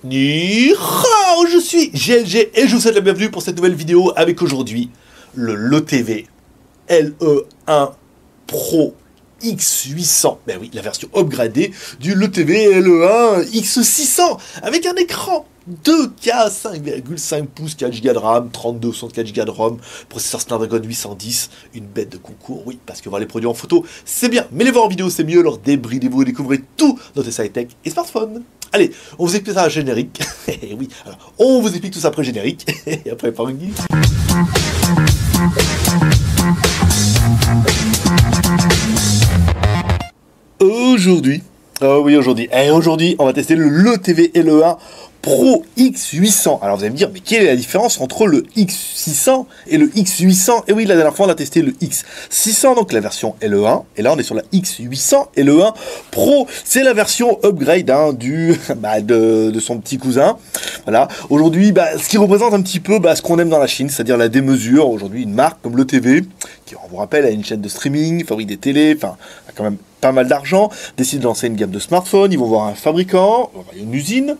Ni hao, je suis GLG et je vous souhaite la bienvenue pour cette nouvelle vidéo avec aujourd'hui le LeTV LE1 Pro X800. Ben oui, la version upgradée du LeTV LE1 X600 avec un écran 2K 5,5 pouces, 4 Go de RAM, 32 64 Go de ROM, processeur Snapdragon 810, une bête de concours, oui, parce que voir les produits en photo, c'est bien, mais les voir en vidéo, c'est mieux, alors débridez-vous et découvrez tout notre high-tech et smartphone. Allez, on vous explique ça à générique, et oui, alors, on vous explique tout ça après générique, et après par une guise. Aujourd'hui, aujourd'hui, on va tester le LeTV LE1 Pro X800. Alors vous allez me dire, mais quelle est la différence entre le X600 et le X800? Et oui, la dernière fois on a testé le X600, donc la version LE1, et là on est sur la X800 LE1 Pro. C'est la version upgrade de son petit cousin. Voilà. Aujourd'hui, ce qui représente un petit peu ce qu'on aime dans la Chine, c'est-à-dire la démesure. Aujourd'hui, une marque comme LeTV, qui on vous rappelle a une chaîne de streaming, fabrique des télés, enfin a quand même pas mal d'argent, décide de lancer une gamme de smartphones, ils vont voir un fabricant, une usine,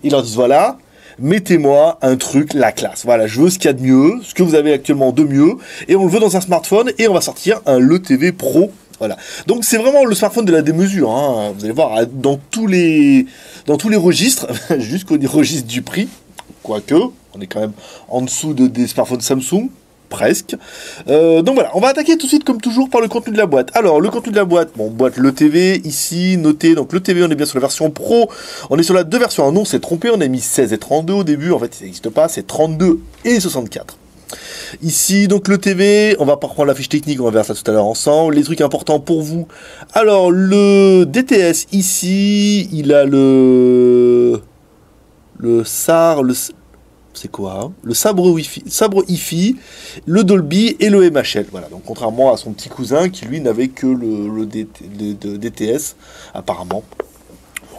ils leur disent voilà, mettez-moi un truc, la classe, voilà, je veux ce qu'il y a de mieux, ce que vous avez actuellement de mieux, et on le veut dans un smartphone, et on va sortir un LeTV Pro, voilà. Donc c'est vraiment le smartphone de la démesure, hein. Vous allez voir, dans tous les registres, jusqu'au registre du prix, quoique, on est quand même en dessous des smartphones Samsung, presque. Donc voilà, on va attaquer tout de suite comme toujours par le contenu de la boîte. Alors le contenu de la boîte, bon, boîte LeTV ici, noté, donc LeTV on est bien sur la version Pro, on est sur la 2 versions, non, on s'est trompé, on a mis 16 et 32 au début, en fait ça n'existe pas, c'est 32 et 64. Ici, donc LeTV, on va pas reprendre la fiche technique, on va voir ça tout à l'heure ensemble. Les trucs importants pour vous. Alors, le DTS, ici, il a le SAR, c'est quoi hein, le sabre Hi-Fi, le Dolby et le MHL. Voilà, donc contrairement à son petit cousin qui lui n'avait que le DTS, apparemment.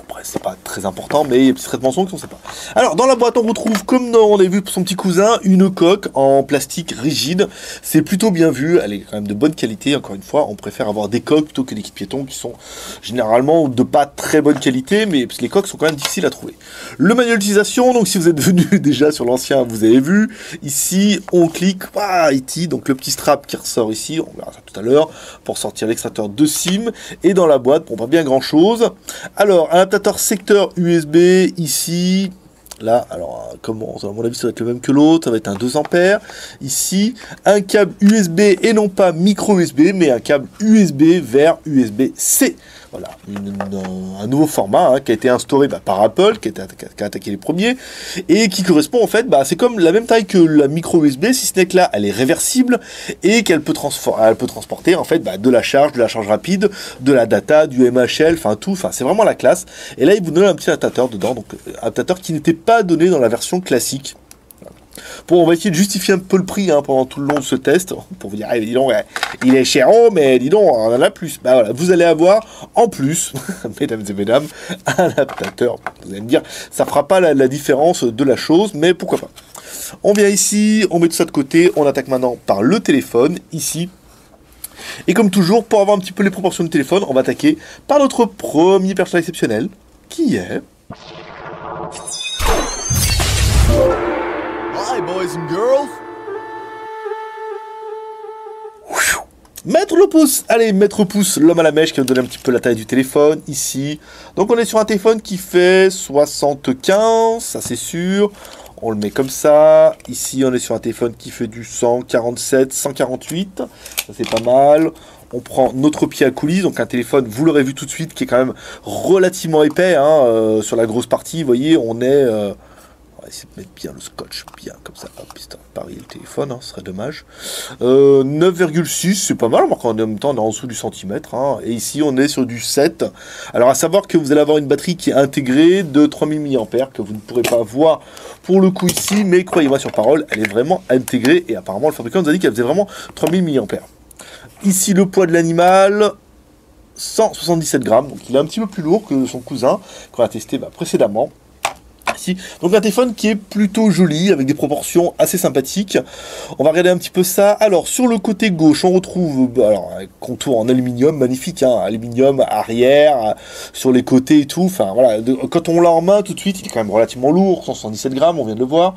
Après, c'est pas très important, mais il y a des petits traitements son qu'on sait pas. Alors, dans la boîte, on retrouve, comme on a vu pour son petit cousin, une coque en plastique rigide. C'est plutôt bien vu, elle est quand même de bonne qualité. Encore une fois, on préfère avoir des coques plutôt que des kits piétons qui sont généralement de pas très bonne qualité, mais parce que les coques sont quand même difficiles à trouver. Le manuel d'utilisation, donc si vous êtes venu déjà sur l'ancien, vous avez vu. Ici, on clique, IT, donc le petit strap qui ressort ici, on verra ça tout à l'heure, pour sortir l'extracteur de SIM. Et dans la boîte, bon, pas bien grand chose. Alors, un adaptateur secteur USB ici, là, alors comment, à mon avis ça va être le même que l'autre, ça va être un 2 ampères, ici, un câble USB et non pas micro USB, mais un câble USB vers USB-C. Voilà, un nouveau format qui a été instauré par Apple, qui a attaqué les premiers, et qui correspond en fait, c'est comme la même taille que la micro USB, si ce n'est que là, elle est réversible, et qu'elle peut, transporter en fait de la charge rapide, de la data, du MHL, enfin tout, c'est vraiment la classe. Et là, il vous donne un petit adaptateur dedans, donc un adaptateur qui n'était pas donné dans la version classique. Bon, on va essayer de justifier un peu le prix pendant tout le long de ce test, pour vous dire, dis donc, il est cher, mais dis donc, on en a plus. Voilà, vous allez avoir, en plus, mesdames et mesdames, un adaptateur. Vous allez me dire, ça fera pas la différence de la chose, mais pourquoi pas. On vient ici, on met tout ça de côté, on attaque maintenant par le téléphone, ici. Et comme toujours, pour avoir un petit peu les proportions du téléphone, on va attaquer par notre premier personnage exceptionnel, qui est... Hi, boys and girls. Mettre le pouce, allez, mettre pouce, l'homme à la mèche qui va nous donner un petit peu la taille du téléphone, ici. Donc on est sur un téléphone qui fait 75, ça c'est sûr. On le met comme ça. Ici on est sur un téléphone qui fait du 147, 148, ça c'est pas mal. On prend notre pied à coulisses, donc un téléphone, vous l'aurez vu tout de suite, qui est quand même relativement épais, sur la grosse partie, vous voyez, on est... on va essayer de mettre bien le scotch, bien comme ça. Hop, putain, pareil le téléphone, ce serait dommage. 9,6, c'est pas mal, alors qu'en même temps on est en dessous du centimètre. Et ici on est sur du 7. Alors à savoir que vous allez avoir une batterie qui est intégrée de 3000 mAh, que vous ne pourrez pas voir pour le coup ici, mais croyez-moi sur parole, elle est vraiment intégrée. Et apparemment le fabricant nous a dit qu'elle faisait vraiment 3000 mAh. Ici le poids de l'animal, 177 grammes, donc il est un petit peu plus lourd que son cousin, qu'on a testé précédemment. parti. Donc un téléphone qui est plutôt joli, avec des proportions assez sympathiques. On va regarder un petit peu ça. Alors sur le côté gauche, on retrouve un contour en aluminium, magnifique, hein, aluminium arrière, sur les côtés et tout. Enfin voilà, quand on l'a en main tout de suite, il est quand même relativement lourd, 177 grammes, on vient de le voir.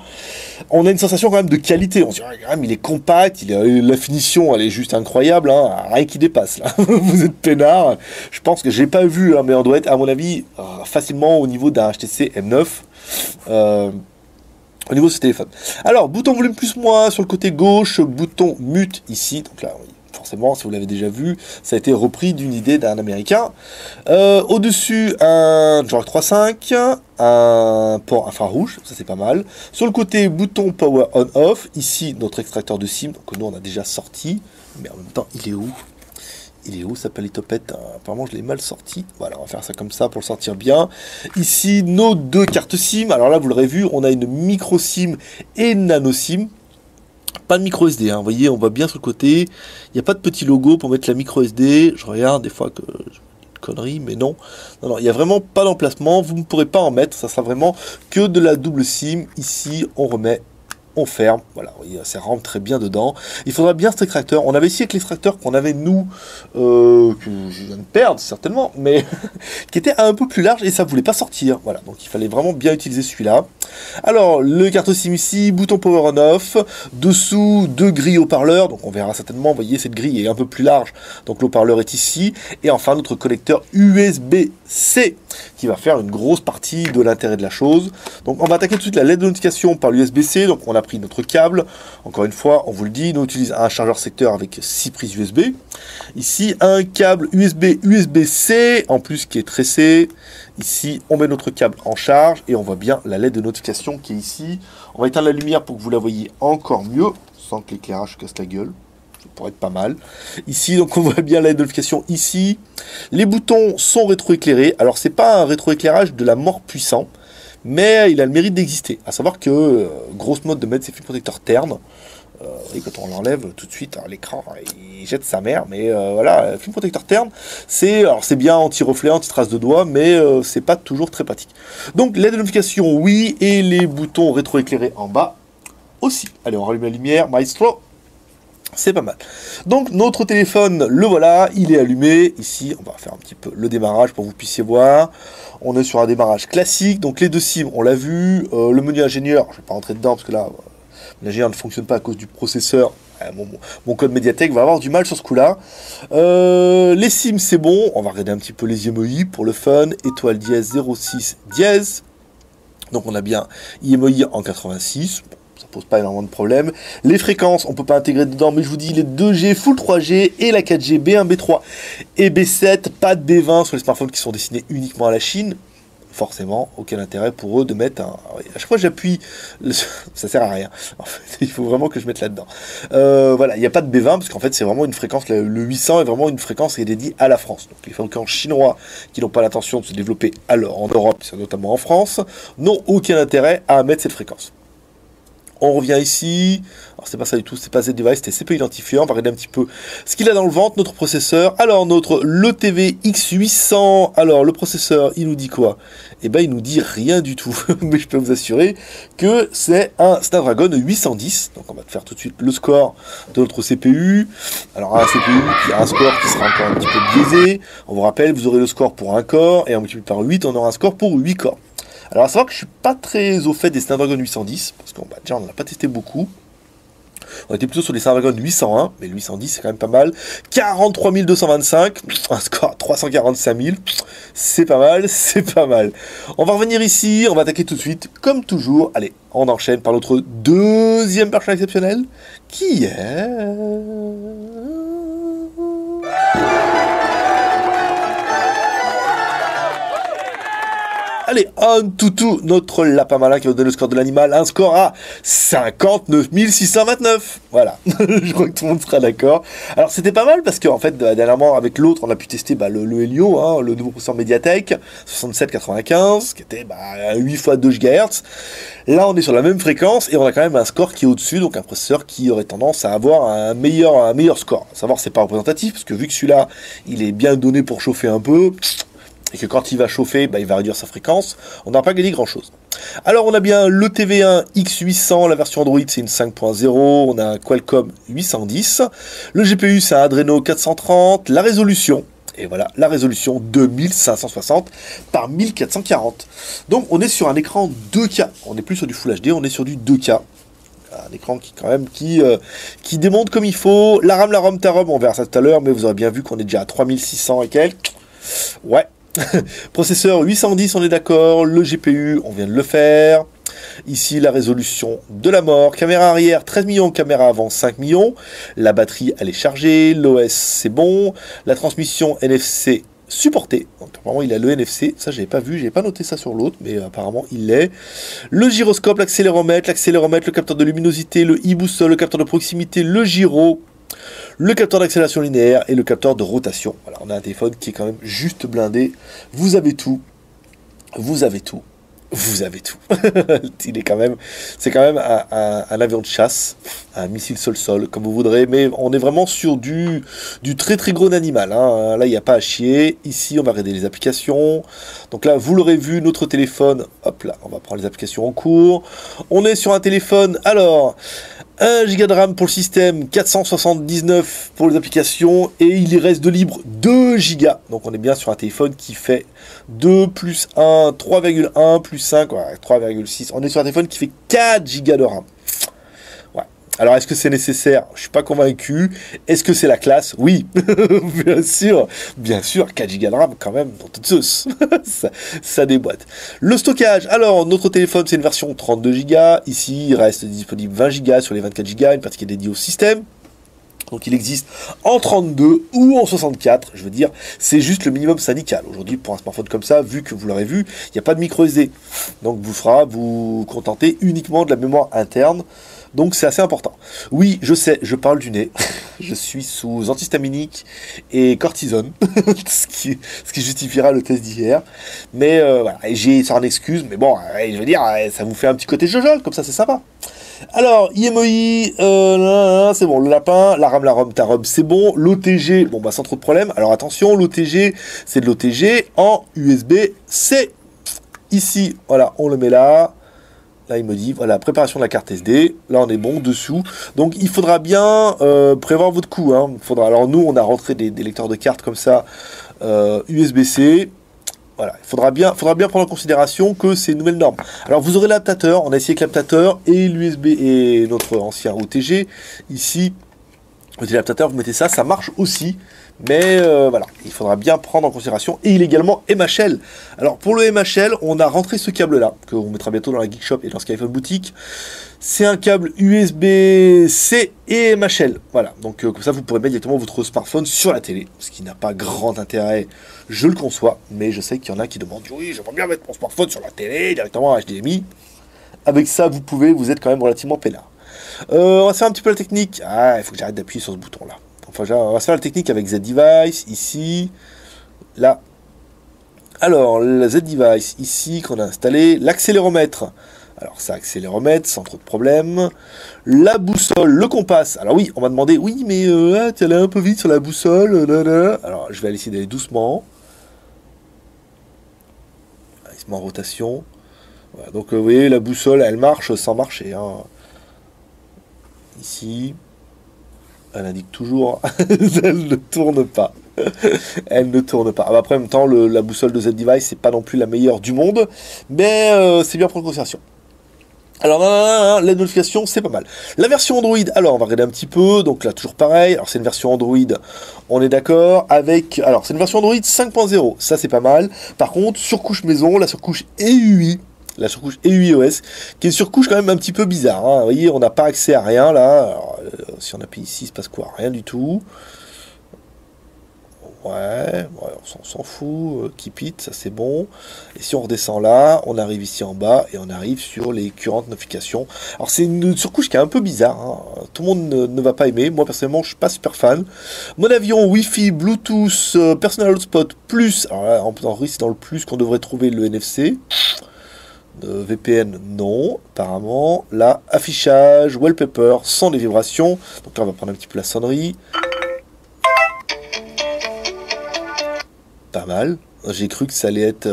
On a une sensation quand même de qualité. On se dit, quand même, il est compact, la finition, elle est juste incroyable, hein, rien qui dépasse là. Vous êtes peinard. Je pense que j'ai pas vu, hein, mais on doit être, à mon avis, facilement au niveau d'un HTC M9. Au niveau de ce téléphone. Alors, bouton volume plus moins sur le côté gauche, bouton mute ici. Donc là, oui, forcément, si vous l'avez déjà vu, ça a été repris d'une idée d'un américain. Au-dessus, un Jack 3.5, un port infrarouge, ça c'est pas mal. Sur le côté, bouton power on-off. Ici, notre extracteur de SIM, que nous on a déjà sorti. Mais en même temps, il est où? Il est où sa paletopette? Apparemment, je l'ai mal sorti. Voilà, on va faire ça comme ça pour le sortir bien. Ici, nos deux cartes SIM. Alors là, vous l'aurez vu, on a une micro SIM et nano SIM. Pas de micro SD, hein. Vous voyez, on voit bien sur le côté. Il n'y a pas de petit logo pour mettre la micro SD. Je regarde des fois que je dis une connerie, mais non. Non, il n'y a vraiment pas d'emplacement. Vous ne pourrez pas en mettre. Ça sera vraiment que de la double SIM. Ici, on remet. On ferme, voilà, vous voyez, ça rentre très bien dedans. Il faudra bien cet extracteur. On avait ici avec l'extracteur qu'on avait nous, que je viens de perdre certainement, mais qui était un peu plus large et ça voulait pas sortir. Voilà, donc il fallait vraiment bien utiliser celui-là. Alors, le carte SIM ici, bouton power on off, dessous deux grilles haut-parleurs, donc on verra certainement, vous voyez, cette grille est un peu plus large, donc l'haut-parleur est ici. Et enfin, notre connecteur USB-C qui va faire une grosse partie de l'intérêt de la chose. Donc on va attaquer tout de suite la LED de notification par l'USB-C, donc on a pris notre câble, encore une fois, on vous le dit, nous utilisons un chargeur secteur avec 6 prises USB. Ici, un câble USB-C, en plus qui est tressé. Ici, on met notre câble en charge et on voit bien la LED de notification qui est ici. On va éteindre la lumière pour que vous la voyez encore mieux, sans que l'éclairage casse la gueule. Ça pourrait être pas mal. Ici, donc on voit bien la LED de notification ici. Les boutons sont rétroéclairés. Alors, c'est pas un rétroéclairage de la mort puissant, mais il a le mérite d'exister. À savoir que, grosse mode de mettre ses films protecteurs ternes. Et quand on l'enlève tout de suite, l'écran il jette sa mère, mais voilà, film protecteur terne, c'est bien anti-reflet, anti-trace de doigts, mais c'est pas toujours très pratique. Donc LED de notification, oui, et les boutons rétroéclairés en bas aussi. Allez, on rallume la lumière, maestro. C'est pas mal. Donc notre téléphone, le voilà, il est allumé. Ici, on va faire un petit peu le démarrage pour que vous puissiez voir. On est sur un démarrage classique. Donc les deux SIM, on l'a vu. Le menu ingénieur, je ne vais pas rentrer dedans parce que là, l'ingénieur ne fonctionne pas à cause du processeur. Mon code Mediatek va avoir du mal sur ce coup-là. Les SIM, c'est bon. On va regarder un petit peu les IMEI pour le fun. Étoile dièse 06 dièse. Donc on a bien IMEI en 86. Ça pose pas énormément de problèmes. Les fréquences, on peut pas intégrer dedans, mais je vous dis les 2G, Full 3G et la 4G, B1, B3 et B7, pas de B20 sur les smartphones qui sont destinés uniquement à la Chine. Forcément, aucun intérêt pour eux de mettre un... À chaque fois j'appuie, ça sert à rien. En fait, il faut vraiment que je mette là-dedans. Voilà, il n'y a pas de B20 parce qu'en fait c'est vraiment une fréquence, le 800 est vraiment une fréquence qui est dédiée à la France. Donc les fabricants chinois qui n'ont pas l'intention de se développer alors en Europe, notamment en France, n'ont aucun intérêt à mettre cette fréquence. On revient ici, alors c'est pas ça du tout, c'est pas Z-Device, c'était CPU identifiant, on va regarder un petit peu ce qu'il a dans le ventre, notre processeur. Alors notre l'ETV X800, alors le processeur, il nous dit quoi? Eh ben il nous dit rien du tout, mais je peux vous assurer que c'est un Snapdragon 810, donc on va faire tout de suite le score de notre CPU. Alors un CPU qui a un score qui sera encore un petit peu biaisé, on vous rappelle, vous aurez le score pour un corps, et en multiplié par 8, on aura un score pour 8 corps. Alors à savoir que je suis pas très au fait des Snapdragon 810, parce qu'on déjà on n'en a pas testé beaucoup. On était plutôt sur les Snapdragon 801, mais le 810 c'est quand même pas mal. 43 225, un score à 345 000, c'est pas mal, c'est pas mal. On va revenir ici, on va attaquer tout de suite, comme toujours. Allez, on enchaîne par notre deuxième personnage exceptionnel, qui est... Allez, on toutou, notre lapin malin qui va donner le score de l'animal, un score à 59 629. Voilà, je crois que tout le monde sera d'accord. Alors c'était pas mal parce qu'en fait, dernièrement avec l'autre, on a pu tester le Helio, hein, le nouveau processeur Mediatek, 6795, qui était 8 fois 2 GHz. Là, on est sur la même fréquence et on a quand même un score qui est au-dessus, donc un processeur qui aurait tendance à avoir un meilleur score. À savoir, c'est pas représentatif parce que vu que celui-là, il est bien donné pour chauffer un peu... et que quand il va chauffer, bah, il va réduire sa fréquence, on n'aura pas gagné grand chose. Alors on a bien le TV1 X800, la version Android c'est une 5.0, on a un Qualcomm 810, le GPU c'est un Adreno 430, la résolution, et voilà, la résolution 2560 par 1440. Donc on est sur un écran 2K, on n'est plus sur du Full HD, on est sur du 2K. Un écran qui quand même qui démonte comme il faut. La RAM, la ROM, ta ROM, on verra ça tout à l'heure, mais vous aurez bien vu qu'on est déjà à 3600 et quelques. Ouais. Processeur 810, on est d'accord. Le GPU, on vient de le faire. Ici, la résolution de la mort. Caméra arrière, 13 millions. Caméra avant, 5 millions. La batterie, elle est chargée. L'OS, c'est bon. La transmission NFC supportée. Donc, apparemment, il a le NFC. Ça, je n'avais pas vu. Je n'avais pas noté ça sur l'autre, mais apparemment, il l'est. Le gyroscope, l'accéléromètre, le capteur de luminosité, le e-boost, le capteur de proximité, le gyro, le capteur d'accélération linéaire et le capteur de rotation. Voilà, on a un téléphone qui est quand même juste blindé. Vous avez tout. Vous avez tout. Vous avez tout. Il est quand même, c'est quand même un avion de chasse, un missile sol-sol, comme vous voudrez, mais on est vraiment sur du très très gros animal. Hein. Là, il n'y a pas à chier. Ici, on va regarder les applications. Donc là, vous l'aurez vu, notre téléphone, hop là, on va prendre les applications en cours. On est sur un téléphone, alors, 1 Go de RAM pour le système, 479 pour les applications, et il y reste de libre 2 Go. Donc on est bien sur un téléphone qui fait 2 plus 1, 3,1 plus 5, ouais, 3,6. On est sur un téléphone qui fait 4 Go de RAM. Ouais. Alors est-ce que c'est nécessaire? Je suis pas convaincu. Est-ce que c'est la classe? Oui, bien sûr, 4 Go de RAM quand même, dans toute sauce. ça déboîte. Le stockage, alors notre téléphone c'est une version 32 Go. Ici il reste disponible 20 Go sur les 24 Go, une partie qui est dédiée au système. Donc il existe en 32 ou en 64, je veux dire, c'est juste le minimum syndical. Aujourd'hui, pour un smartphone comme ça, vu que vous l'aurez vu, il n'y a pas de micro SD. Donc vous contentez uniquement de la mémoire interne. Donc c'est assez important. Oui, je sais, je parle du nez. Je suis sous antihistaminique et cortisone, ce qui justifiera le test d'hier. Mais voilà, j'ai ça en excuse, mais bon, je veux dire, ça vous fait un petit côté jojol, comme ça c'est sympa. Alors, IMEI, c'est bon, le lapin, la RAM, la ROM, ta ROM, c'est bon. L'OTG, bon bah sans trop de problème. Alors attention, l'OTG, c'est de l'OTG en USB-C. Ici, voilà, on le met là. Là, il me dit, voilà, préparation de la carte SD. Là, on est bon, dessous. Donc, il faudra bien prévoir votre coût. Hein. Alors, nous, on a rentré des lecteurs de cartes comme ça, USB-C. Voilà, il faudra bien prendre en considération que c'est une nouvelle norme. Alors vous aurez l'adaptateur, on a essayé avec l'adaptateur et l'USB et notre ancien OTG. Ici, vous mettez l'adaptateur, vous mettez ça, ça marche aussi. Mais voilà, il faudra bien prendre en considération. Et il est également MHL. Alors pour le MHL, on a rentré ce câble-là, qu'on mettra bientôt dans la Geek Shop et dans SkyPhone Boutique. C'est un câble USB-C et MHL. Voilà, donc comme ça vous pourrez mettre directement votre smartphone sur la télé, ce qui n'a pas grand intérêt, je le conçois, mais je sais qu'il y en a qui demandent, oui, j'aimerais bien mettre mon smartphone sur la télé, directement en HDMI. Avec ça, vous êtes quand même relativement peinard. On va faire un petit peu la technique. Ah, il faut que j'arrête d'appuyer sur ce bouton-là. Enfin, on va faire la technique avec Z-Device, ici, là. Alors, la Z-Device, ici, qu'on a installé, l'accéléromètre. Alors ça, accéléromètre, sans trop de problème. La boussole, le compas. Alors oui, on m'a demandé, oui, mais tu allais un peu vite sur la boussole. Alors, je vais essayer d'aller doucement. Il se met en rotation. Voilà, donc, vous voyez, la boussole, elle marche sans marcher. Hein. Ici. Elle indique toujours, elle ne tourne pas. Elle ne tourne pas. Après, en même temps, la boussole de Z-Device, c'est pas non plus la meilleure du monde, mais c'est bien pour la conservation. Alors, la notification, c'est pas mal. La version Android, alors, on va regarder un petit peu. Donc là, toujours pareil. Alors, c'est une version Android, on est d'accord, avec... Alors, c'est une version Android 5.0. Ça, c'est pas mal. Par contre, surcouche maison, la surcouche EUI. La surcouche EUI-OS, qui est une surcouche quand même un petit peu bizarre. Hein. Vous voyez, on n'a pas accès à rien, là. Alors, si on appuie ici, il se passe quoi? Rien du tout. Ouais, on s'en fout. Keep it, ça c'est bon. Et si on redescend là, on arrive ici en bas et on arrive sur les current notifications. Alors c'est une surcouche qui est un peu bizarre. Hein. Tout le monde ne va pas aimer. Moi personnellement, je suis pas super fan. Mon avion, Wi-Fi, Bluetooth, Personal Hotspot plus. Alors là, en risque dans le plus qu'on devrait trouver le NFC. VPN, non, apparemment. Là, affichage, wallpaper, sans les vibrations. Donc là, on va prendre un petit peu la sonnerie. Pas mal. J'ai cru que ça allait être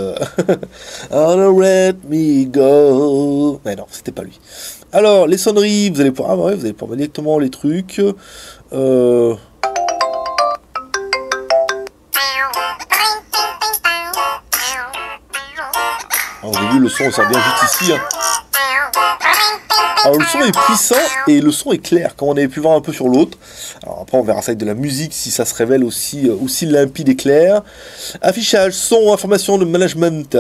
Oh, let me go. Mais non, c'était pas lui. Alors, les sonneries, vous allez pouvoir... Ah ouais, vous allez pouvoir mettre directement les trucs. Alors, vous avez vu, le son, ça vient juste ici. Hein. Alors le son est puissant et le son est clair, comme on avait pu voir un peu sur l'autre. Alors après on verra ça avec de la musique si ça se révèle aussi limpide et clair. Affichage, son, information de management,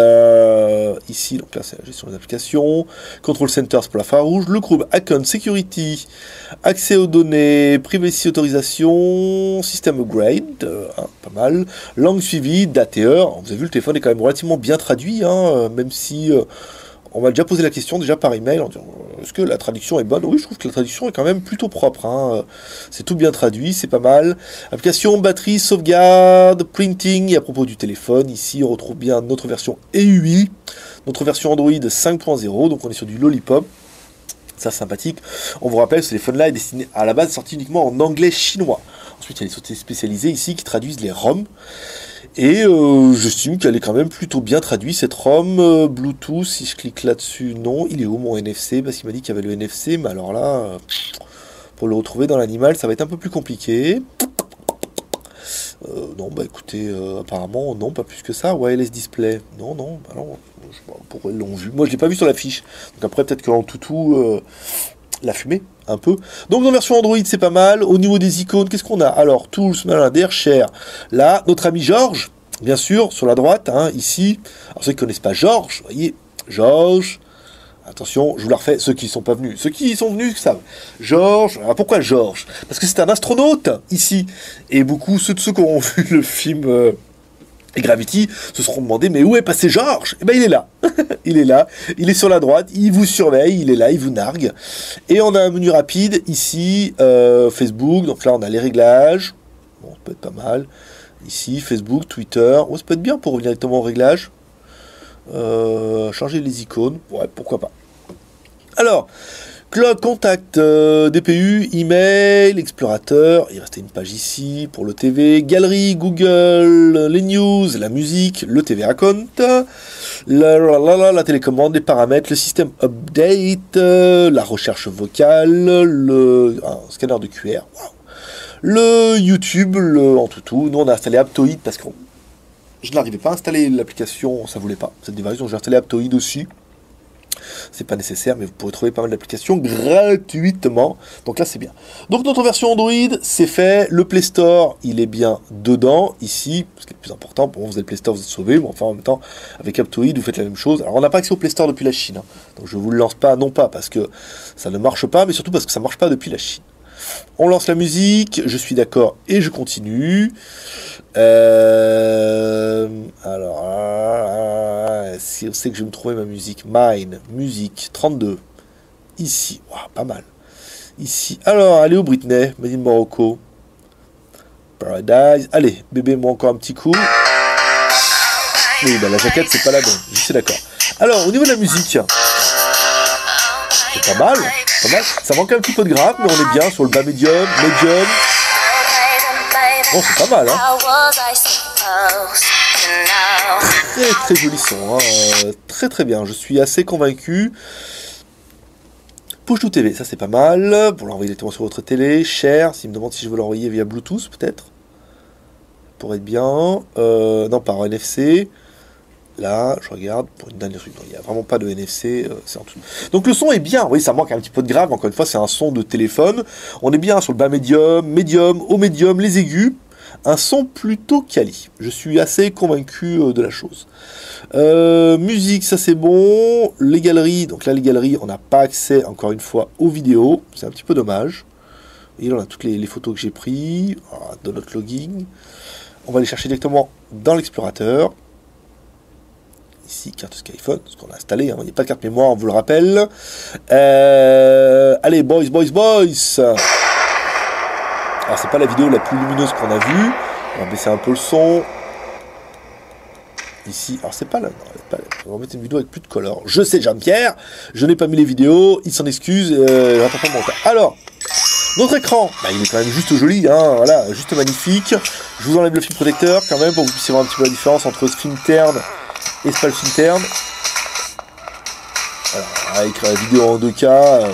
ici, donc là c'est la gestion des applications. Control Center, c'est pour la rouge. Le groupe Account Security, accès aux données, privacy autorisation, système upgrade, pas mal. Langue suivie, date et heure. Vous avez vu, le téléphone est quand même relativement bien traduit, même si... on m'a déjà posé la question, déjà par email, en disant est-ce que la traduction est bonne? Oui, je trouve que la traduction est quand même plutôt propre. C'est tout bien traduit, c'est pas mal. Application, batterie, sauvegarde, printing. Et à propos du téléphone, ici, on retrouve bien notre version EUI, notre version Android 5.0. Donc, on est sur du Lollipop. Ça, sympathique. On vous rappelle, ce téléphone-là est destiné à la base, sorti uniquement en anglais chinois. Ensuite, il y a les sociétés spécialisées ici qui traduisent les ROM. Et j'estime qu'elle est quand même plutôt bien traduite, cette ROM. Bluetooth, si je clique là-dessus, non. Il est où mon NFC? Parce qu'il m'a dit qu'il y avait le NFC, mais alors là, pour le retrouver dans l'animal, ça va être un peu plus compliqué. Non, bah écoutez, apparemment, non, pas plus que ça. Wireless display, non, bah non, pourquoi ils l'ont vu? Moi, je l'ai pas vu sur la fiche. Donc après, peut-être qu'en toutou... la fumée, un peu. Donc, dans version Android, c'est pas mal. Au niveau des icônes, qu'est-ce qu'on a? Alors, Tools, Malin, Share. Là, notre ami Georges, bien sûr, sur la droite, ici. Alors, ceux qui ne connaissent pas Georges, vous voyez, Georges. Attention, je vous la refais, ceux qui ne sont pas venus. Ceux qui sont venus savent. Georges, alors pourquoi Georges? Parce que c'est un astronaute, ici. Et beaucoup, ceux qui auront vu le film... Et Gravity se seront demandé mais où est passé Georges? Eh ben il est là, il est là, il est sur la droite, il vous surveille, il est là, il vous nargue. Et on a un menu rapide ici, Facebook, donc là on a les réglages, bon ça peut être pas mal. Ici Facebook, Twitter, ça peut être bien pour revenir directement aux réglages. Changer les icônes, ouais pourquoi pas. Alors, Cloud, contact, DPU, email, explorateur, il restait une page ici pour le TV, galerie, Google, les news, la musique, le TV account, la télécommande, les paramètres, le système update, la recherche vocale, un scanner de QR, wow. Le YouTube, en tout, nous on a installé Aptoide parce que je n'arrivais pas à installer l'application, ça voulait pas, cette device, donc j'ai installé Aptoide aussi. C'est pas nécessaire, mais vous pourrez trouver pas mal d'applications gratuitement. Donc là, c'est bien. Donc notre version Android, c'est fait. Le Play Store, il est bien dedans, ici. Ce qui est le plus important, pour vous avez le Play Store, vous êtes sauvé. Mais enfin, en même temps, avec Aptoide, vous faites la même chose. Alors, on n'a pas accès au Play Store depuis la Chine. Donc, je ne vous le lance pas, non pas parce que ça ne marche pas, mais surtout parce que ça ne marche pas depuis la Chine. On lance la musique, je suis d'accord et je continue. Si on sait que je vais me trouver ma musique. Mine, musique, 32. Ici, wow, pas mal. Ici, alors, allez où Britney, Made in Morocco. Paradise. Allez, bébé, moi encore un petit coup. Oui, bah la jaquette, c'est pas la bonne, je suis d'accord. Alors, au niveau de la musique, c'est pas mal. Pas mal. Ça manque un petit peu de grave, mais on est bien sur le bas médium. Bon, c'est pas mal, Très joli son, très très bien. Je suis assez convaincu. Push to TV, ça c'est pas mal. Pour l'envoyer directement sur votre télé. Share, s'il me demande si je veux l'envoyer via Bluetooth, peut-être. Pour être bien. Non, par NFC. Là, je regarde pour une dernière truc. Il n'y a vraiment pas de NFC. C'est en tout. Donc le son est bien. Oui, ça manque un petit peu de grave. Encore une fois, c'est un son de téléphone. On est bien sur le bas médium, haut médium, les aigus. Un son plutôt quali. Je suis assez convaincu de la chose. Musique, ça c'est bon. Les galeries. Donc là, les galeries, on n'a pas accès, encore une fois, aux vidéos. C'est un petit peu dommage. Et là, on a toutes les photos que j'ai prises. De notre logging. On va les chercher directement dans l'explorateur. Ici, carte Skyphone, ce qu'on a installé, il n'y a pas de carte mémoire, on vous le rappelle. Allez, boys. Alors, c'est pas la vidéo la plus lumineuse qu'on a vue. On va baisser un peu le son. Ici, alors c'est pas là. On va mettre une vidéo avec plus de color. Je sais, Jean-Pierre, je n'ai pas mis les vidéos, il s'en excuse. Alors, Notre écran, bah, il est quand même juste joli, hein, voilà, juste magnifique. Je vous enlève le film protecteur quand même pour que vous puissiez voir un petit peu la différence entre ce film terne et ce pas le film terne. Voilà, avec la vidéo en 2K.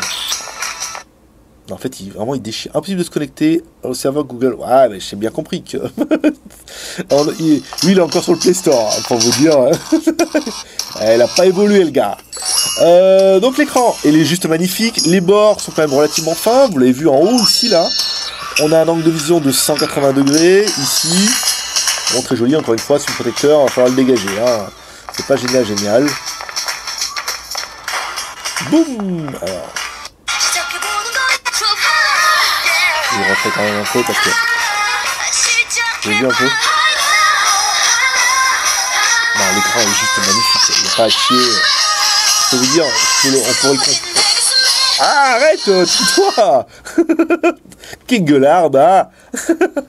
En fait, il déchire. Impossible de se connecter au serveur Google. Ouais, mais j'ai bien compris que... lui, il est encore sur le Play Store, hein, pour vous dire. Elle a pas évolué, le gars. Donc l'écran, il est juste magnifique. Les bords sont quand même relativement fins. Vous l'avez vu en haut, ici, là. On a un angle de vision de 180 degrés, ici. Bon, très joli, encore une fois, sous le protecteur, il va falloir le dégager. Hein. C'est pas génial, génial. Boum. Alors... Je vais rentrer quand même un peu parce que... Vous avez vu un peu? Non, l'écran est juste magnifique, il n'y a pas à chier. Je peux vous dire, on pourrait le comprendre. Ah, arrête, tais-toi. Quelle gueularde, hein.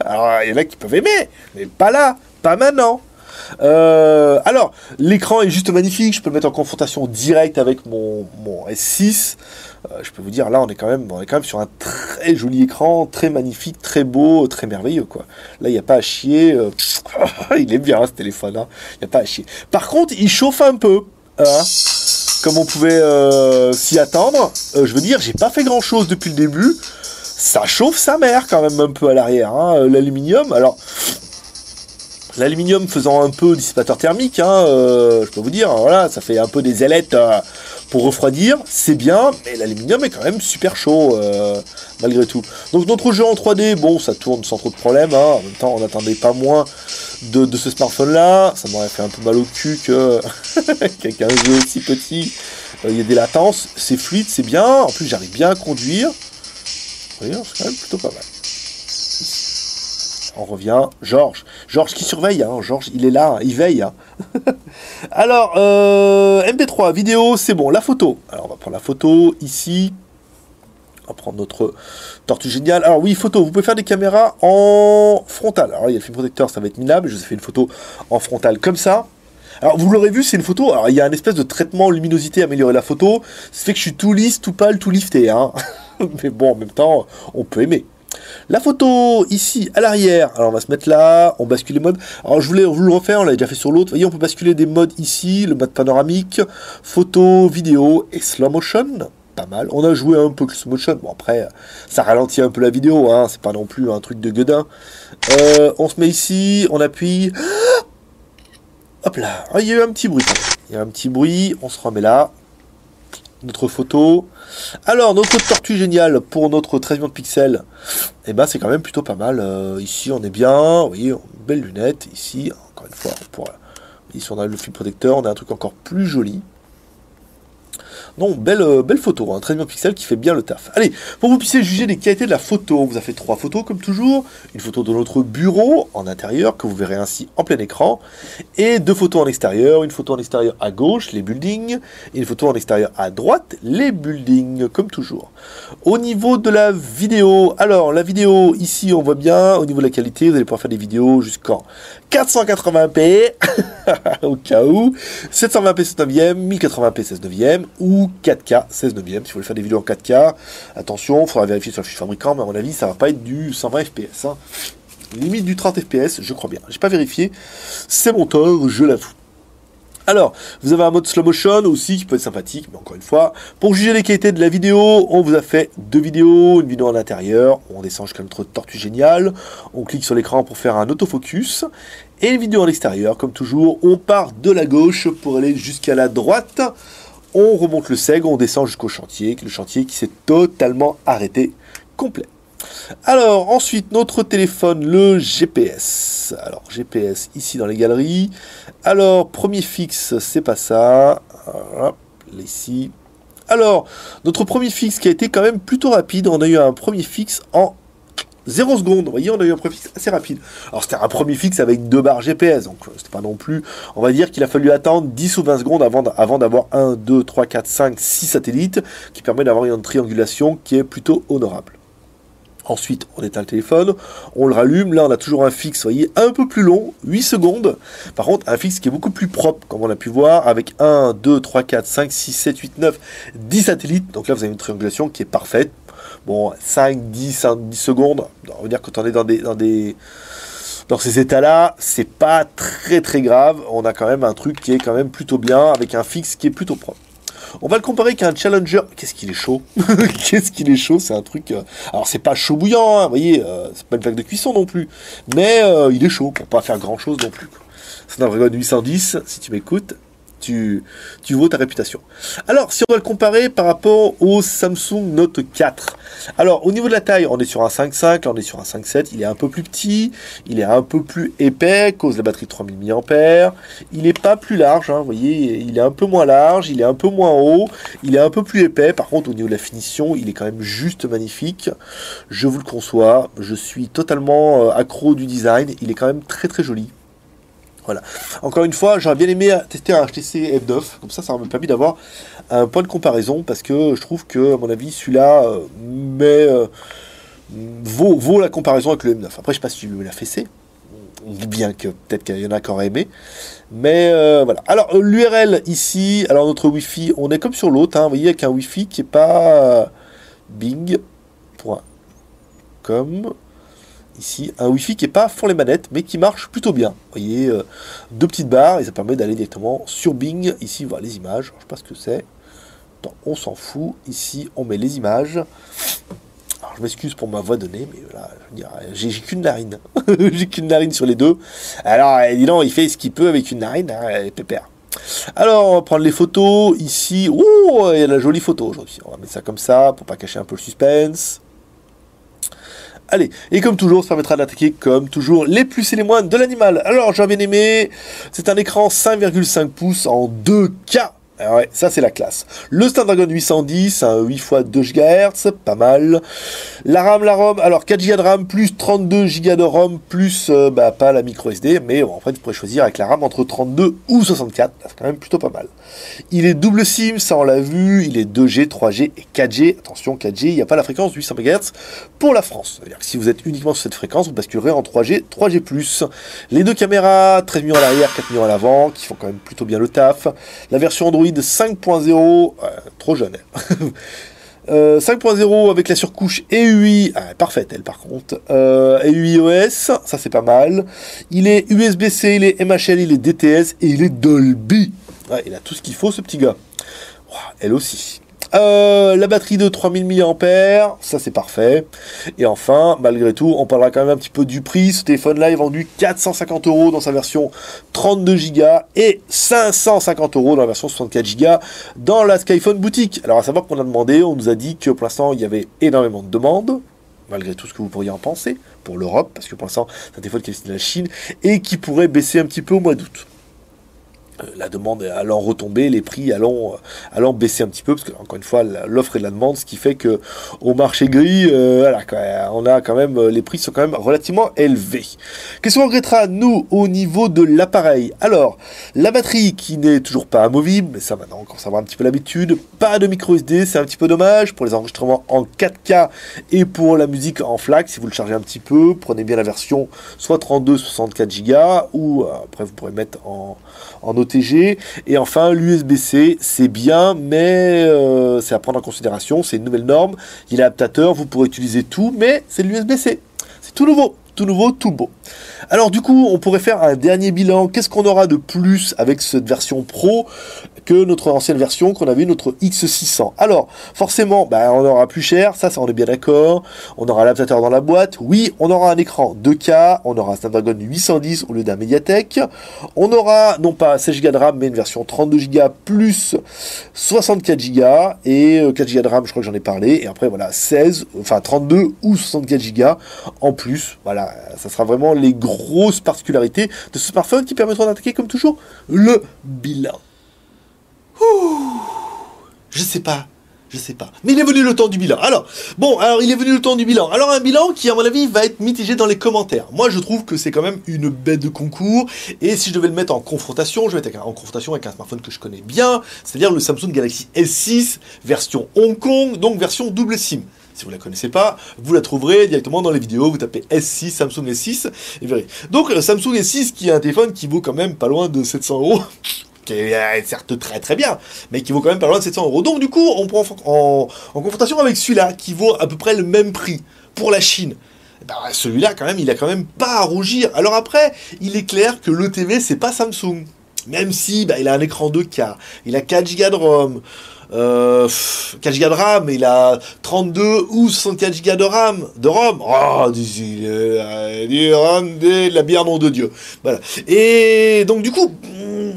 Alors, il y en a qui peuvent aimer, mais pas là, pas maintenant. Alors, l'écran est juste magnifique, je peux le mettre en confrontation directe avec mon S6. Je peux vous dire, là, on est quand même sur un très joli écran, très magnifique, très beau, très merveilleux, quoi. Là, il n'y a pas à chier. Il est bien, ce téléphone, hein. Il n'y a pas à chier. Par contre, il chauffe un peu, hein, comme on pouvait s'y attendre. Je veux dire, j'ai pas fait grand-chose depuis le début. Ça chauffe sa mère, quand même, un peu à l'arrière, hein. L'aluminium, alors... L'aluminium faisant un peu dissipateur thermique, hein, je peux vous dire, voilà, ça fait un peu des ailettes pour refroidir, c'est bien, mais l'aluminium est quand même super chaud, malgré tout. Donc notre jeu en 3D, bon, ça tourne sans trop de problème, hein. En même temps, on n'attendait pas moins de ce smartphone-là, ça m'aurait fait un peu mal au cul que qu'avec un jeu aussi petit, il y a des latences, c'est fluide, c'est bien, en plus j'arrive bien à conduire, vous voyez, c'est quand même plutôt pas mal. On revient, Georges qui surveille, hein. Georges, il est là, hein. Il veille. Hein. Alors, MP3, vidéo, c'est bon. La photo. Alors, on va prendre la photo ici. On va prendre notre tortue géniale. Alors oui, photo, vous pouvez faire des caméras en frontale. Alors, il y a le film protecteur, ça va être minable. Je vous ai fait une photo en frontale comme ça. Alors, vous l'aurez vu, c'est une photo. Alors, il y a un espèce de traitement luminosité améliorer la photo. Ça fait que je suis tout lisse, tout pâle, tout lifté. Hein. Mais bon, en même temps, on peut aimer. La photo, ici, à l'arrière, alors on va se mettre là, on bascule les modes. Alors je voulais vous le refaire, on l'a déjà fait sur l'autre. Vous voyez, on peut basculer des modes ici, le mode panoramique, photo, vidéo et slow motion. Pas mal. On a joué un peu avec le slow motion. Bon, après, ça ralentit un peu la vidéo, hein. C'est pas non plus un truc de gueudin. On se met ici, on appuie. Hop là. Ah, il y a eu un petit bruit. Il y a un petit bruit, on se remet là. Notre photo. Alors, notre tortue géniale pour notre 13 millions de pixels, eh ben, c'est quand même plutôt pas mal. Ici, on est bien. Vous voyez, belle lunette. Ici, encore une fois, ici, on a le film protecteur. On a un truc encore plus joli. Non, belle photo, hein, 13 millions de pixels qui fait bien le taf. Allez, pour que vous puissiez juger des qualités de la photo, on vous a fait 3 photos comme toujours. Une photo de notre bureau en intérieur, que vous verrez ainsi en plein écran. Et 2 photos en extérieur. Une photo en extérieur à gauche, les buildings. Et une photo en extérieur à droite, les buildings, comme toujours. Au niveau de la vidéo, alors la vidéo, ici on voit bien, au niveau de la qualité, vous allez pouvoir faire des vidéos jusqu'en 480p, au cas où, 720p 16 neuvième, 1080p 16 neuvième, ou 4K 16 neuvième, si vous voulez faire des vidéos en 4K. Attention, il faudra vérifier sur le fichier fabricant, mais à mon avis, ça va pas être du 120 fps. Hein. Limite du 30 fps, je crois bien. J'ai pas vérifié, c'est mon tort, je l'avoue. Alors, vous avez un mode slow motion aussi qui peut être sympathique, mais encore une fois, pour juger les qualités de la vidéo, on vous a fait 2 vidéos, une vidéo en intérieur, on descend jusqu'à notre tortue géniale, on clique sur l'écran pour faire un autofocus, et une vidéo en extérieur, comme toujours, on part de la gauche pour aller jusqu'à la droite, on remonte le seg, on descend jusqu'au chantier, le chantier qui s'est totalement arrêté, complet. Alors, ensuite, notre téléphone, le GPS. Alors, GPS ici dans les galeries. Alors, premier fixe, c'est pas ça. Voilà, ici. Alors, notre premier fixe qui a été quand même plutôt rapide. On a eu un premier fixe en 0 secondes. Vous voyez, on a eu un premier fixe assez rapide. Alors, c'était un premier fixe avec 2 barres GPS. Donc, c'était pas non plus... On va dire qu'il a fallu attendre 10 ou 20 secondes avant d'avoir 1, 2, 3, 4, 5, 6 satellites qui permet d'avoir une triangulation qui est plutôt honorable. Ensuite, on éteint le téléphone, on le rallume. Là, on a toujours un fixe, vous voyez, un peu plus long, 8 secondes. Par contre, un fixe qui est beaucoup plus propre, comme on a pu voir, avec 1, 2, 3, 4, 5, 6, 7, 8, 9, 10 satellites. Donc là, vous avez une triangulation qui est parfaite. Bon, 5, 10, 10 secondes, on va dire quand on est dans ces états-là, c'est pas très très grave. On a quand même un truc qui est quand même plutôt bien, avec un fixe qui est plutôt propre. On va le comparer avec un Challenger. Qu'est-ce qu'il est chaud. Qu'est-ce qu'il est chaud, c'est un truc... Alors, c'est pas chaud bouillant, hein, vous voyez, c'est pas une plaque de cuisson non plus. Mais il est chaud, pour pas faire grand-chose non plus. Snapdragon 810, si tu m'écoutes, tu vaux ta réputation. Alors, si on doit le comparer par rapport au Samsung Note 4. Alors, au niveau de la taille, on est sur un 5.5, là on est sur un 5.7. Il est un peu plus petit, il est un peu plus épais, à cause de la batterie de 3000 mAh. Il n'est pas plus large, hein, vous voyez, il est un peu moins large, il est un peu moins haut, il est un peu plus épais. Par contre, au niveau de la finition, il est quand même juste magnifique. Je vous le conçois, je suis totalement accro du design. Il est quand même très très joli. Voilà. Encore une fois, j'aurais bien aimé tester un HTC F9, comme ça m'a permis d'avoir un point de comparaison, parce que je trouve que, à mon avis, celui-là vaut la comparaison avec le M9. Après, je sais pas si tu me l'as fessé, bien que peut-être qu'il y en a qui auraient aimé, mais voilà. Alors, l'URL ici, alors notre Wi-Fi, on est comme sur l'autre, hein, vous voyez, avec un Wi-Fi qui n'est pas bing.com. Ici, un Wi-Fi qui n'est pas pour les manettes, mais qui marche plutôt bien. Vous voyez, deux petites barres, et ça permet d'aller directement sur Bing. Ici, voir les images. Alors, je ne sais pas ce que c'est. Attends, on s'en fout. Ici, on met les images. Alors, je m'excuse pour ma voix donnée, mais voilà, je veux dire, j'ai qu'une narine. J'ai qu'une narine sur les deux. Alors, dis donc, il fait ce qu'il peut avec une narine, hein, pépère. Alors, on va prendre les photos. Ici, oh, il y a la jolie photo aujourd'hui. On va mettre ça comme ça, pour pas cacher un peu le suspense. Allez, et comme toujours, ça permettra d'attaquer, comme toujours, les plus et les moins de l'animal. Alors, j'ai bien aimé, c'est un écran 5,5 pouces en 2K. Ah ouais, ça c'est la classe. Le Snapdragon 810, un 8 x 2 GHz, pas mal. La ROM, alors 4 Go de RAM plus 32 Go de ROM plus, pas la micro SD, mais bon, après tu pourrais choisir avec la RAM entre 32 ou 64, c'est quand même plutôt pas mal. Il est double SIM, ça on l'a vu, il est 2G, 3G et 4G. Attention, 4G, il n'y a pas la fréquence 800 MHz pour la France. C'est-à-dire que si vous êtes uniquement sur cette fréquence, vous basculerez en 3G, 3G+. Les deux caméras, 13 millions à l'arrière, 4 millions à l'avant, qui font quand même plutôt bien le taf. La version Android 5.0, trop jeune. 5.0 avec la surcouche EUI, parfaite elle par contre, EUI OS, ça c'est pas mal. Il est USB-C, il est MHL, il est DTS et il est Dolby. Ouais, il a tout ce qu'il faut ce petit gars. Elle aussi. La batterie de 3000 mAh, ça c'est parfait. Et enfin, malgré tout, on parlera quand même un petit peu du prix. Ce téléphone-là est vendu 450 € dans sa version 32 Go et 550 € dans la version 64 Go dans la Skyphone boutique. Alors à savoir qu'on a demandé, on nous a dit que pour l'instant il y avait énormément de demandes, malgré tout ce que vous pourriez en penser, pour l'Europe, parce que pour l'instant c'est un téléphone qui est destiné à la Chine et qui pourrait baisser un petit peu au mois d'août. La demande allant retomber, les prix allant baisser un petit peu, parce que encore une fois l'offre et la demande, ce qui fait que au marché gris, voilà, on a quand même, les prix sont quand même relativement élevés. Qu'est-ce qu'on regrettera nous au niveau de l'appareil? Alors la batterie qui n'est toujours pas amovible, mais ça maintenant on commence à avoir un petit peu l'habitude. Pas de micro SD, c'est un petit peu dommage pour les enregistrements en 4K et pour la musique en FLAC. Si vous le chargez un petit peu, prenez bien la version soit 32, 64 Go ou après vous pourrez mettre en OTG. Et enfin l'USB-C, c'est bien, mais c'est à prendre en considération, c'est une nouvelle norme, il est adaptateur, vous pourrez utiliser tout, mais c'est de l'USB-C, c'est tout nouveau, tout beau. Alors du coup, on pourrait faire un dernier bilan. Qu'est-ce qu'on aura de plus avec cette version Pro que notre ancienne version qu'on avait, notre X600? Alors, forcément, on aura plus cher, ça on est bien d'accord. On aura l'adaptateur dans la boîte. Oui, on aura un écran 2K, on aura un Snapdragon 810 au lieu d'un Mediatek. On aura, non pas 16 Go de RAM, mais une version 32 Go plus 64 Go et 4 Go de RAM, je crois que j'en ai parlé. Et après, voilà, 32 ou 64 Go en plus. Voilà, ça sera vraiment les grosses particularités de ce smartphone qui permettront d'attaquer comme toujours le bilan. Je sais pas. Mais il est venu le temps du bilan. Alors, il est venu le temps du bilan. Alors, un bilan qui, à mon avis, va être mitigé dans les commentaires. Moi, je trouve que c'est quand même une bête de concours. Et si je devais le mettre en confrontation, je vais être en confrontation avec un smartphone que je connais bien, c'est-à-dire le Samsung Galaxy S6, version Hong Kong, donc version double SIM. Si vous ne la connaissez pas, vous la trouverez directement dans les vidéos. Vous tapez S6, Samsung S6, et verrez. Donc, Samsung S6, qui est un téléphone qui vaut quand même pas loin de 700 €. qui est certes très très bien, mais qui vaut quand même pas loin de 700 euros. Donc du coup, on prend en confrontation avec celui-là, qui vaut à peu près le même prix pour la Chine. Ben, celui-là, quand même, il a quand même pas à rougir. Alors après, il est clair que l'ETV, c'est pas Samsung. Même si il a un écran 2K, il a 4 Go de ROM, 4 Go de RAM, il a 32 ou 64 Go de ROM. Oh, du RAM de la bière, nom de Dieu. Voilà. Et donc, du coup,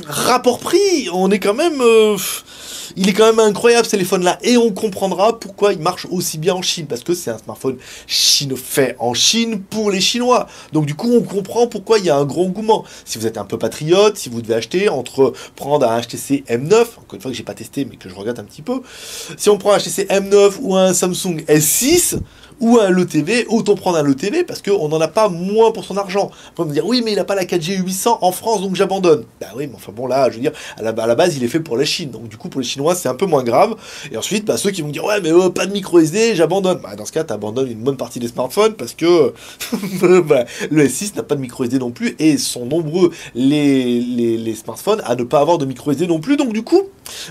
rapport prix, on est quand même... il est quand même incroyable ce téléphone-là, et on comprendra pourquoi il marche aussi bien en Chine, parce que c'est un smartphone fait en Chine pour les Chinois. Donc du coup, on comprend pourquoi il y a un grand engouement. Si vous êtes un peu patriote, si vous devez acheter, entre prendre un HTC M9, encore une fois que j'ai pas testé, mais que je regrette un petit peu, si on prend un HTC M9 ou un Samsung S6, ou un LeTV, autant prendre un LeTV parce qu'on n'en a pas moins pour son argent. On va me dire, oui, mais il n'a pas la 4G 800 en France, donc j'abandonne. Bah oui, mais enfin bon, là, je veux dire, à la base, il est fait pour la Chine. Donc du coup, pour les Chinois, c'est un peu moins grave. Et ensuite, ceux qui vont dire, ouais, mais pas de micro SD, j'abandonne. Bah, dans ce cas, tu abandonnes une bonne partie des smartphones parce que le S6 n'a pas de micro SD non plus et sont nombreux les smartphones à ne pas avoir de micro SD non plus. Donc du coup,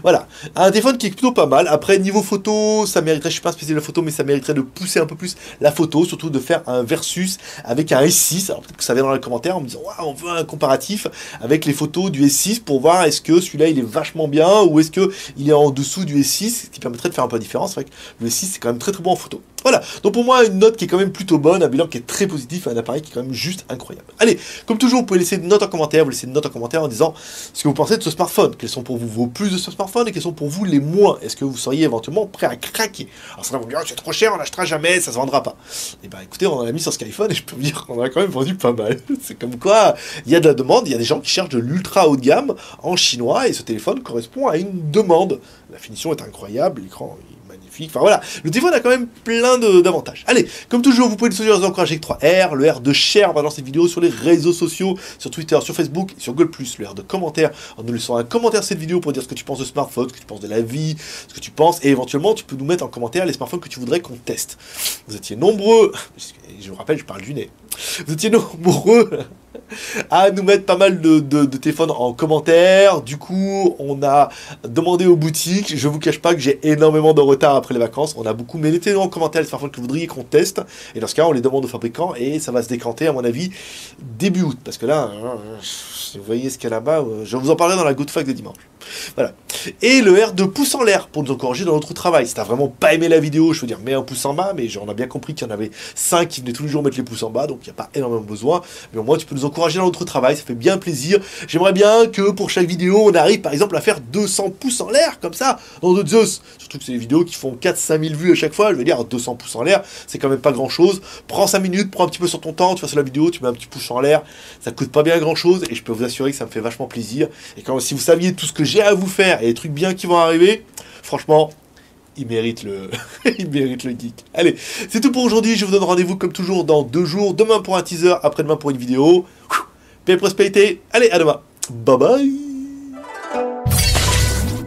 voilà, un téléphone qui est plutôt pas mal. Après, niveau photo, ça mériterait, je suis pas un spécialiste de la photo, mais ça mériterait de pousser un peu plus la photo, surtout de faire un versus avec un S6. Alors peut-être que ça vient dans les commentaires en me disant, ouais, on veut un comparatif avec les photos du S6 pour voir est-ce que celui-là il est vachement bien ou est-ce que il est en dessous du S6, ce qui permettrait de faire un peu la différence. C'est vrai que le S6 c'est quand même très très bon en photo. Voilà, donc pour moi une note qui est quand même plutôt bonne, un bilan qui est très positif, un appareil qui est quand même juste incroyable. Allez, comme toujours, vous pouvez laisser une note en commentaire, vous laissez une note en commentaire en disant ce que vous pensez de ce smartphone, quels sont pour vous vos plus de ce smartphone et quels sont pour vous les moins. Est-ce que vous seriez éventuellement prêt à craquer? Alors ça va vous dire, c'est trop cher, on l'achètera jamais, ça se vendra pas. Et bah écoutez, on en a mis sur Skyphone et je peux vous dire qu'on en a quand même vendu pas mal. C'est comme quoi, il y a de la demande, il y a des gens qui cherchent de l'ultra haut de gamme en chinois et ce téléphone correspond à une demande. La finition est incroyable, l'écran est magnifique, enfin voilà, le téléphone a quand même plein d'avantages. Allez, comme toujours, vous pouvez nous encourager avec 3R, le R de share, on va lancer cette vidéo sur les réseaux sociaux, sur Twitter, sur Facebook, et sur Google+, le R de commentaire, en nous laissant un commentaire sur cette vidéo pour dire ce que tu penses de smartphone, ce que tu penses de la vie, ce que tu penses, et éventuellement, tu peux nous mettre en commentaire les smartphones que tu voudrais qu'on teste. Vous étiez nombreux, je vous rappelle, je parle du nez, vous étiez nombreux à nous mettre pas mal de téléphones en commentaire. Du coup, on a demandé aux boutiques. Je vous cache pas que j'ai énormément de retard après les vacances. On a beaucoup, mais mettez-nous en commentaire les smartphones que vous voudriez qu'on teste. Et dans ce cas, on les demande aux fabricants et ça va se décanter, à mon avis, début août. Parce que là, vous voyez ce qu'il y a là-bas, je vous en parlerai dans la Good Fact de dimanche. Voilà. Et le R de pouce en l'air pour nous encourager dans notre travail. Si t'as vraiment pas aimé la vidéo, je veux dire, mets un pouce en bas, mais on a bien compris qu'il y en avait 5 qui venaient tous les jours mettre les pouces en bas, donc il n'y a pas énormément besoin. Mais au moins, tu peux nous encourager dans notre travail, ça fait bien plaisir. J'aimerais bien que pour chaque vidéo, on arrive par exemple à faire 200 pouces en l'air, comme ça, dans notre Zeus. Surtout que c'est des vidéos qui font 4-5 000 vues à chaque fois, je veux dire, 200 pouces en l'air, c'est quand même pas grand chose. Prends 5 minutes, prends un petit peu sur ton temps, tu fais sur la vidéo, tu mets un petit pouce en l'air, ça coûte pas bien grand chose, et je peux vous assurer que ça me fait vachement plaisir. Et quand si vous saviez tout ce que j'ai à vous faire, et les trucs bien qui vont arriver, franchement, il mérite le il mérite le geek. Allez, c'est tout pour aujourd'hui, je vous donne rendez-vous comme toujours dans 2 jours, demain pour un teaser, après-demain pour une vidéo. Paix et prospérité, allez, à demain, bye bye.